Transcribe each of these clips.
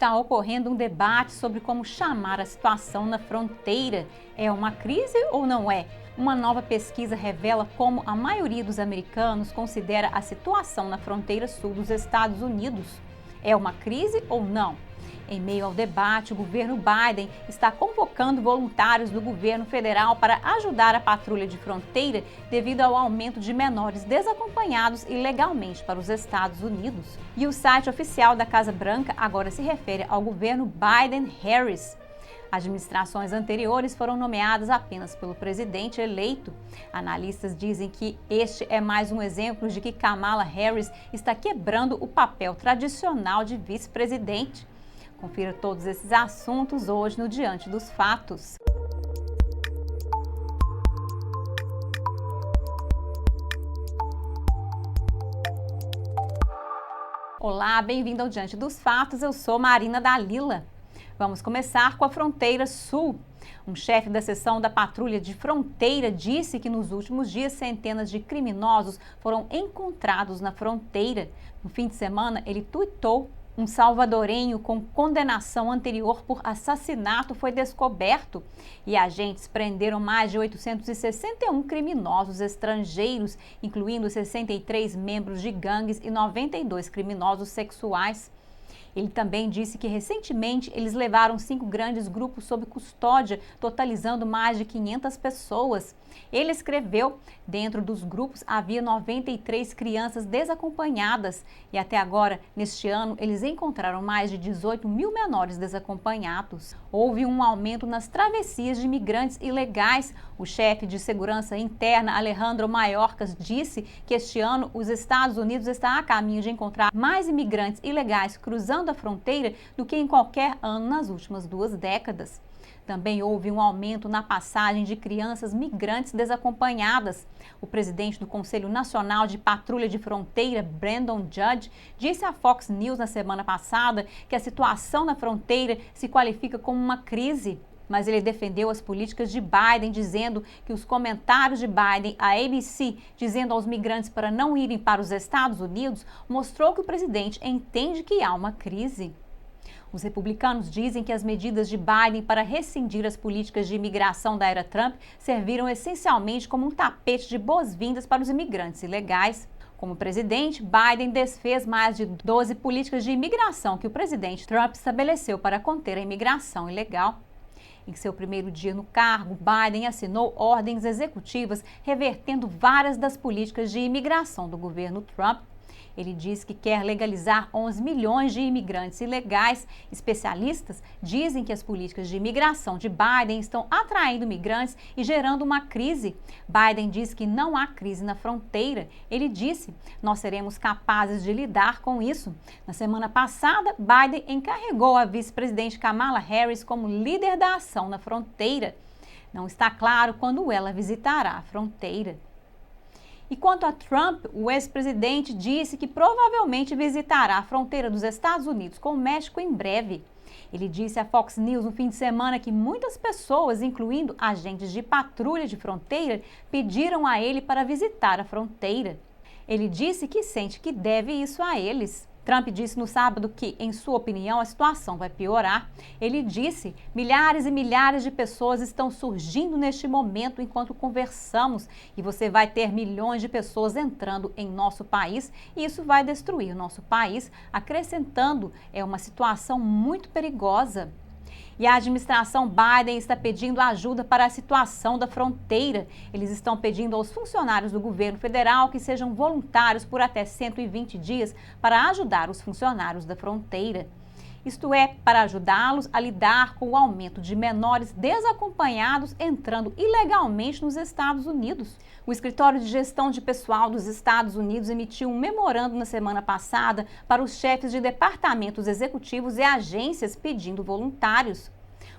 Está ocorrendo um debate sobre como chamar a situação na fronteira. É uma crise ou não é? Uma nova pesquisa revela como a maioria dos americanos considera a situação na fronteira sul dos Estados Unidos. É uma crise ou não? Em meio ao debate, o governo Biden está convocando voluntários do governo federal para ajudar a patrulha de fronteira devido ao aumento de menores desacompanhados ilegalmente para os Estados Unidos. E o site oficial da Casa Branca agora se refere ao governo Biden-Harris. Administrações anteriores foram nomeadas apenas pelo presidente eleito. Analistas dizem que este é mais um exemplo de que Kamala Harris está quebrando o papel tradicional de vice-presidente. Confira todos esses assuntos hoje no Diante dos Fatos. Olá, bem-vindo ao Diante dos Fatos, eu sou Marina Dalila. Vamos começar com a fronteira sul. Um chefe da seção da patrulha de fronteira disse que nos últimos dias centenas de criminosos foram encontrados na fronteira. No fim de semana, ele tuitou: um salvadorenho com condenação anterior por assassinato foi descoberto e agentes prenderam mais de 861 criminosos estrangeiros, incluindo 63 membros de gangues e 92 criminosos sexuais. Ele também disse que recentemente eles levaram 5 grandes grupos sob custódia, totalizando mais de 500 pessoas. Ele escreveu: dentro dos grupos havia 93 crianças desacompanhadas e até agora, neste ano, eles encontraram mais de 18 mil menores desacompanhados. Houve um aumento nas travessias de imigrantes ilegais. O chefe de segurança interna, Alejandro Mayorkas, disse que este ano os Estados Unidos está a caminho de encontrar mais imigrantes ilegais cruzando a fronteira do que em qualquer ano nas últimas 2 décadas. Também houve um aumento na passagem de crianças migrantes desacompanhadas. O presidente do Conselho Nacional de Patrulha de Fronteira, Brandon Judge, disse à Fox News na semana passada que a situação na fronteira se qualifica como uma crise. Mas ele defendeu as políticas de Biden, dizendo que os comentários de Biden à ABC, dizendo aos migrantes para não irem para os Estados Unidos, mostrou que o presidente entende que há uma crise. Os republicanos dizem que as medidas de Biden para rescindir as políticas de imigração da era Trump serviram essencialmente como um tapete de boas-vindas para os imigrantes ilegais. Como presidente, Biden desfez mais de 12 políticas de imigração que o presidente Trump estabeleceu para conter a imigração ilegal. Em seu primeiro dia no cargo, Biden assinou ordens executivas revertendo várias das políticas de imigração do governo Trump. Ele diz que quer legalizar 11 milhões de imigrantes ilegais. Especialistas dizem que as políticas de imigração de Biden estão atraindo migrantes e gerando uma crise. Biden diz que não há crise na fronteira. Ele disse: nós seremos capazes de lidar com isso. Na semana passada, Biden encarregou a vice-presidente Kamala Harris como líder da ação na fronteira. Não está claro quando ela visitará a fronteira. E quanto a Trump, o ex-presidente disse que provavelmente visitará a fronteira dos Estados Unidos com o México em breve. Ele disse à Fox News no fim de semana que muitas pessoas, incluindo agentes de patrulha de fronteira, pediram a ele para visitar a fronteira. Ele disse que sente que deve isso a eles. Trump disse no sábado que, em sua opinião, a situação vai piorar. Ele disse: milhares e milhares de pessoas estão surgindo neste momento enquanto conversamos e você vai ter milhões de pessoas entrando em nosso país e isso vai destruir nosso país, acrescentando: é uma situação muito perigosa. E a administração Biden está pedindo ajuda para a situação da fronteira. Eles estão pedindo aos funcionários do governo federal que sejam voluntários por até 120 dias para ajudar os funcionários da fronteira. Isto é, para ajudá-los a lidar com o aumento de menores desacompanhados entrando ilegalmente nos Estados Unidos. O Escritório de Gestão de Pessoal dos Estados Unidos emitiu um memorando na semana passada para os chefes de departamentos executivos e agências pedindo voluntários.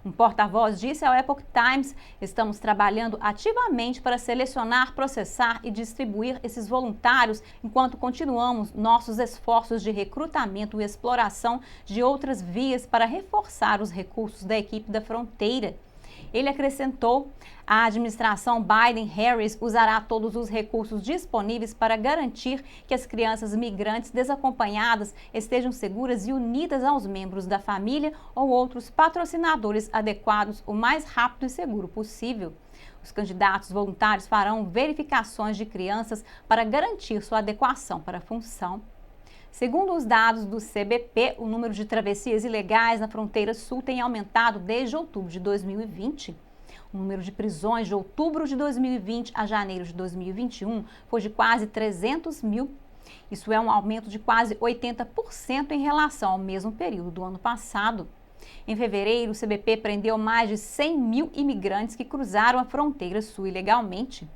Um porta-voz disse ao Epoch Times: estamos trabalhando ativamente para selecionar, processar e distribuir esses voluntários enquanto continuamos nossos esforços de recrutamento e exploração de outras vias para reforçar os recursos da equipe da fronteira. Ele acrescentou: a administração Biden-Harris usará todos os recursos disponíveis para garantir que as crianças migrantes desacompanhadas estejam seguras e unidas aos membros da família ou outros patrocinadores adequados o mais rápido e seguro possível. Os candidatos voluntários farão verificações de crianças para garantir sua adequação para a função. Segundo os dados do CBP, o número de travessias ilegais na fronteira sul tem aumentado desde outubro de 2020. O número de prisões de outubro de 2020 a janeiro de 2021 foi de quase 300 mil. Isso é um aumento de quase 80% em relação ao mesmo período do ano passado. Em fevereiro, o CBP prendeu mais de 100 mil imigrantes que cruzaram a fronteira sul ilegalmente.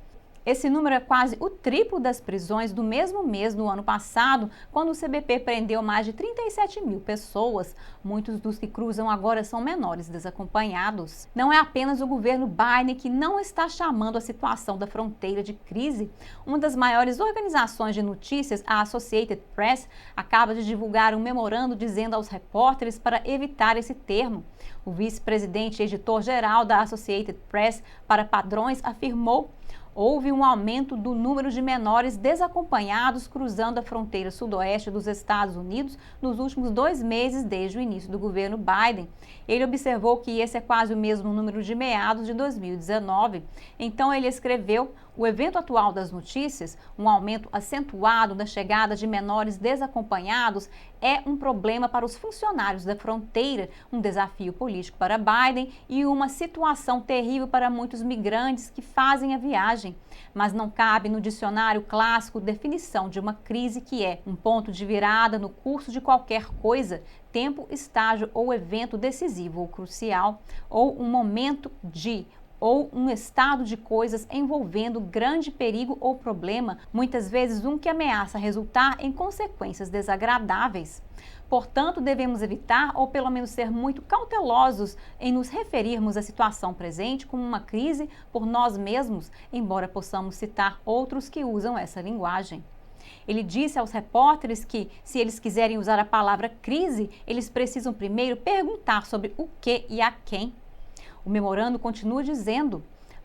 Esse número é quase o triplo das prisões do mesmo mês do ano passado, quando o CBP prendeu mais de 37 mil pessoas. Muitos dos que cruzam agora são menores desacompanhados. Não é apenas o governo Biden que não está chamando a situação da fronteira de crise. Uma das maiores organizações de notícias, a Associated Press, acaba de divulgar um memorando dizendo aos repórteres para evitar esse termo. O vice-presidente e editor-geral da Associated Press para padrões afirmou: houve um aumento do número de menores desacompanhados cruzando a fronteira sudoeste dos Estados Unidos nos últimos 2 meses desde o início do governo Biden. Ele observou que esse é quase o mesmo número de meados de 2019. Então ele escreveu: o evento atual das notícias, um aumento acentuado da chegada de menores desacompanhados, é um problema para os funcionários da fronteira, um desafio político para Biden e uma situação terrível para muitos migrantes que fazem a viagem. Mas não cabe no dicionário clássico definição de uma crise que é um ponto de virada no curso de qualquer coisa, tempo, estágio ou evento decisivo ou crucial, ou um momento de ou um estado de coisas envolvendo grande perigo ou problema, muitas vezes um que ameaça resultar em consequências desagradáveis. Portanto, devemos evitar ou pelo menos ser muito cautelosos em nos referirmos à situação presente como uma crise por nós mesmos, embora possamos citar outros que usam essa linguagem. Ele disse aos repórteres que, se eles quiserem usar a palavra crise, eles precisam primeiro perguntar sobre o que e a quem. O memorando continua dizendo: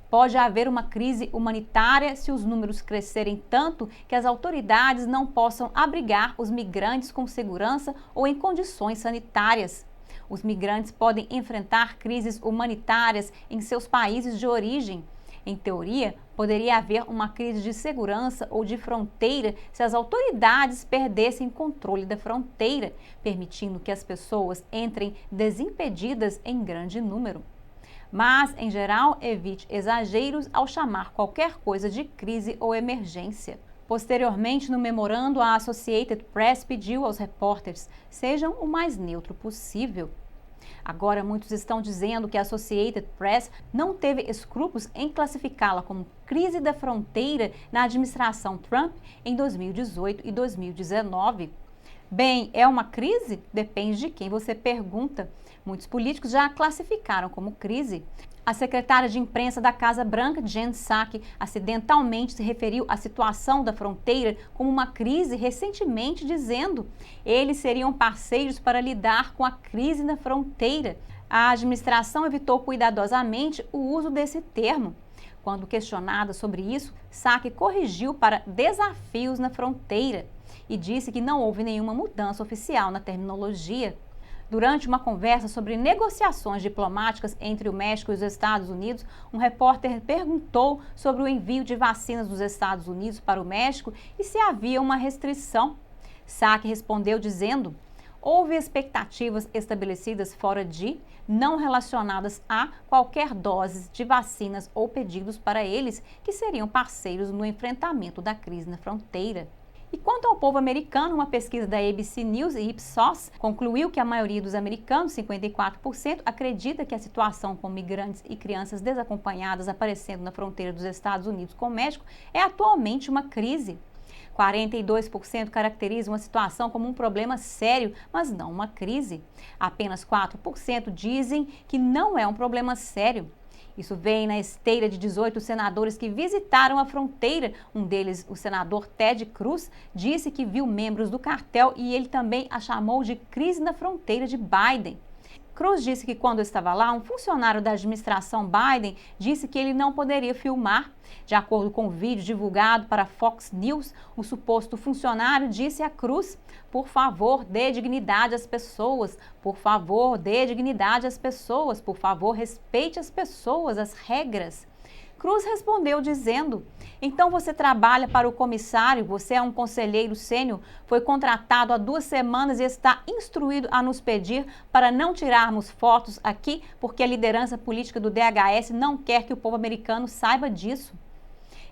pode haver uma crise humanitária se os números crescerem tanto que as autoridades não possam abrigar os migrantes com segurança ou em condições sanitárias. Os migrantes podem enfrentar crises humanitárias em seus países de origem. Em teoria, poderia haver uma crise de segurança ou de fronteira se as autoridades perdessem controle da fronteira, permitindo que as pessoas entrem desimpedidas em grande número. Mas, em geral, evite exageros ao chamar qualquer coisa de crise ou emergência. Posteriormente, no memorando, a Associated Press pediu aos repórteres: sejam o mais neutro possível. Agora, muitos estão dizendo que a Associated Press não teve escrúpulos em classificá-la como crise da fronteira na administração Trump em 2018 e 2019. Bem, é uma crise? Depende de quem você pergunta. Muitos políticos já a classificaram como crise. A secretária de imprensa da Casa Branca, Jen Psaki, acidentalmente se referiu à situação da fronteira como uma crise recentemente, dizendo: eles seriam parceiros para lidar com a crise na fronteira. A administração evitou cuidadosamente o uso desse termo. Quando questionada sobre isso, Psaki corrigiu para desafios na fronteira e disse que não houve nenhuma mudança oficial na terminologia. Durante uma conversa sobre negociações diplomáticas entre o México e os Estados Unidos, um repórter perguntou sobre o envio de vacinas dos Estados Unidos para o México e se havia uma restrição. Psaki respondeu dizendo: houve expectativas estabelecidas fora de, não relacionadas a qualquer doses de vacinas ou pedidos para eles, que seriam parceiros no enfrentamento da crise na fronteira. E quanto ao povo americano, uma pesquisa da ABC News e Ipsos concluiu que a maioria dos americanos, 54%, acredita que a situação com migrantes e crianças desacompanhadas aparecendo na fronteira dos Estados Unidos com o México é atualmente uma crise. 42% caracterizam a situação como um problema sério, mas não uma crise. Apenas 4% dizem que não é um problema sério. Isso vem na esteira de 18 senadores que visitaram a fronteira. Um deles, o senador Ted Cruz, disse que viu membros do cartel e ele também a chamou de crise na fronteira de Biden. Cruz disse que quando estava lá, um funcionário da administração Biden disse que ele não poderia filmar. De acordo com o vídeo divulgado para Fox News, o suposto funcionário disse a Cruz: por favor, dê dignidade às pessoas, por favor, dê dignidade às pessoas, por favor, respeite as pessoas, as regras. Cruz respondeu dizendo: então você trabalha para o comissário, você é um conselheiro sênior, foi contratado há 2 semanas e está instruído a nos pedir para não tirarmos fotos aqui porque a liderança política do DHS não quer que o povo americano saiba disso.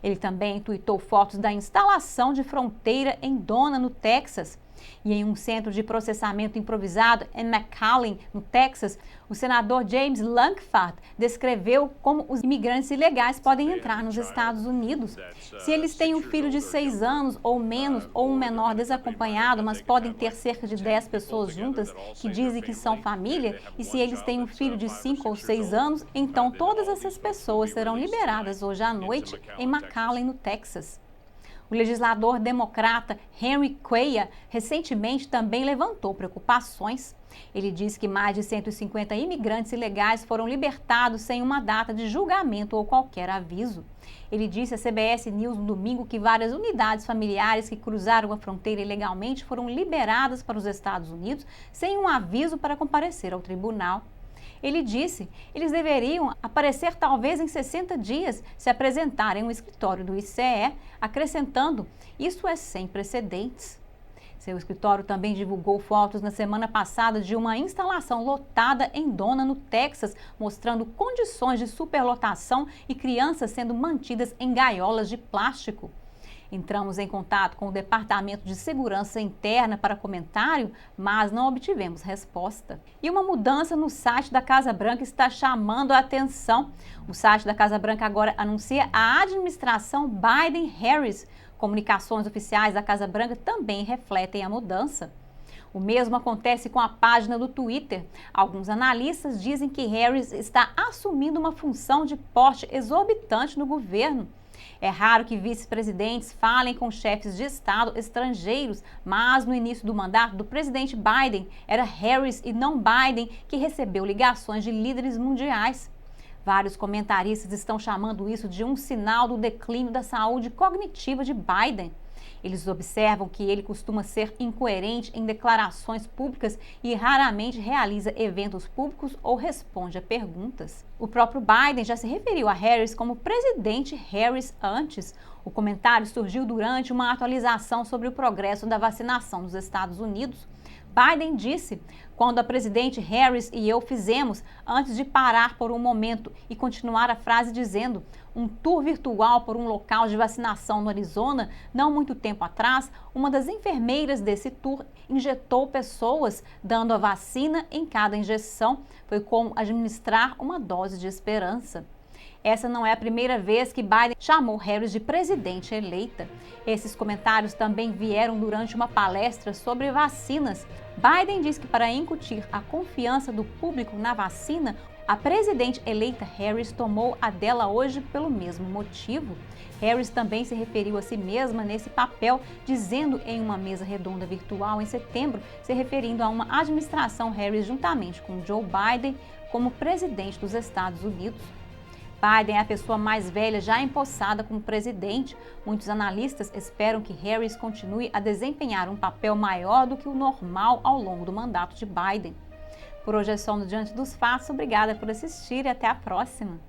Ele também tuitou fotos da instalação de fronteira em Dona, no Texas. E em um centro de processamento improvisado em McAllen, no Texas, o senador James Lankford descreveu como os imigrantes ilegais podem entrar nos Estados Unidos. Se eles têm um filho de 6 anos ou menos, ou um menor desacompanhado, mas podem ter cerca de 10 pessoas juntas que dizem que são família, e se eles têm um filho de 5 ou 6 anos, então todas essas pessoas serão liberadas hoje à noite em McAllen, no Texas. O legislador democrata Henry Cuellar recentemente também levantou preocupações. Ele disse que mais de 150 imigrantes ilegais foram libertados sem uma data de julgamento ou qualquer aviso. Ele disse à CBS News no domingo que várias unidades familiares que cruzaram a fronteira ilegalmente foram liberadas para os Estados Unidos sem um aviso para comparecer ao tribunal. Ele disse, eles deveriam aparecer talvez em 60 dias se apresentarem no escritório do ICE, acrescentando, isso é sem precedentes. Seu escritório também divulgou fotos na semana passada de uma instalação lotada em Dona, no Texas, mostrando condições de superlotação e crianças sendo mantidas em gaiolas de plástico. Entramos em contato com o Departamento de Segurança Interna para comentário, mas não obtivemos resposta. E uma mudança no site da Casa Branca está chamando a atenção. O site da Casa Branca agora anuncia a administração Biden-Harris. Comunicações oficiais da Casa Branca também refletem a mudança. O mesmo acontece com a página do Twitter. Alguns analistas dizem que Harris está assumindo uma função de porte exorbitante no governo. É raro que vice-presidentes falem com chefes de Estado estrangeiros, mas no início do mandato do presidente Biden, era Harris e não Biden que recebeu ligações de líderes mundiais. Vários comentaristas estão chamando isso de um sinal do declínio da saúde cognitiva de Biden. Eles observam que ele costuma ser incoerente em declarações públicas e raramente realiza eventos públicos ou responde a perguntas. O próprio Biden já se referiu a Harris como presidente Harris antes. O comentário surgiu durante uma atualização sobre o progresso da vacinação nos Estados Unidos. Biden disse, quando a presidente Harris e eu fizemos, antes de parar por um momento e continuar a frase dizendo, um tour virtual por um local de vacinação no Arizona, não muito tempo atrás, uma das enfermeiras desse tour injetou pessoas, dando a vacina em cada injeção. Foi como administrar uma dose de esperança. Essa não é a primeira vez que Biden chamou Harris de presidente eleita. Esses comentários também vieram durante uma palestra sobre vacinas. Biden diz que para incutir a confiança do público na vacina, a presidente eleita Harris tomou a dela hoje pelo mesmo motivo. Harris também se referiu a si mesma nesse papel, dizendo em uma mesa redonda virtual em setembro, se referindo a uma administração Harris juntamente com Joe Biden como presidente dos Estados Unidos. Biden é a pessoa mais velha já empossada como presidente. Muitos analistas esperam que Harris continue a desempenhar um papel maior do que o normal ao longo do mandato de Biden. Por hoje é só no Diante dos Fatos. Obrigada por assistir e até a próxima.